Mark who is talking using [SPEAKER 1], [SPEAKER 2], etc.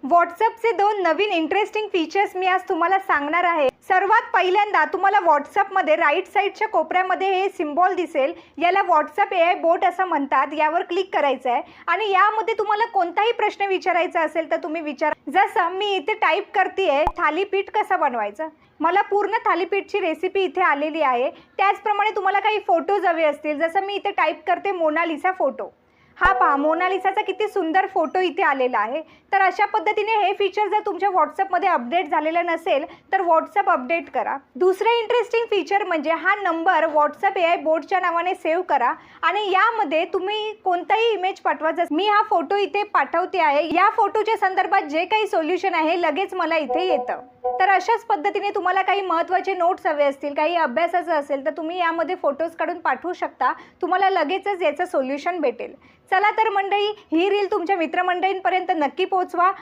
[SPEAKER 1] WhatsAppचे दोन नवीन interesting features मी आज तुम्हाला सांगणार आहे। सर्वात पहिल्यांदा तुम्हाला WhatsAppमध्ये राईट साईडच्या कोपऱ्यामध्ये हे सिम्बॉल दिसेल, याला WhatsApp AI बोट असं म्हणतात। यावर क्लिक करायचं आहे आणि यामध्ये तुम्हाला कोणताही प्रश्न विचारायचा असेल तर तुम्ही विचारा। जसं मी इथे टाईप करतेय थालीपीठ कसं बनवायचं, मला पूर्ण थालीपीठची रेसिपी इथे आलेली आहे। त्याचप्रमाणे तुम्हाला काही फोटोज हवे असतील, जसं मी इथे टाईप करते मोनालिसा फोटो। हा पहा, मोनालिसाचा किती सुंदर फोटो इथे आलेला आहे। तर अशा पद्धतीने हे फीचर जर तुमच्या WhatsAppमध्ये अपडेट झालेलं नसेल तर WhatsApp अपडेट करा। दुसरे इंटरेस्टिंग फीचर म्हणजे हा नंबर WhatsApp AI बोटच्या नावाने सेव्ह करा आणि यामध्ये तुम्ही कोणताही इमेज पाठवा। जसं मी हा फोटो इथे पाठवते आहे, या फोटोच्या संदर्भात जे काही सोल्युशन आहे लगेच मला इथे येतं। तर अशाच पद्धतीने तुम्हाला काही महत्त्वाचे नोट्स हवे असतील, काही अभ्यासाचं असेल तर तुम्ही यामध्ये फोटोज काढून पाठवू शकता, तुम्हाला लगेचच याचं सोल्युशन भेटेल। चला तर मंडळी, ही रील तुमच्या मित्रमंडळींपर्यंत नक्की पोहोचवा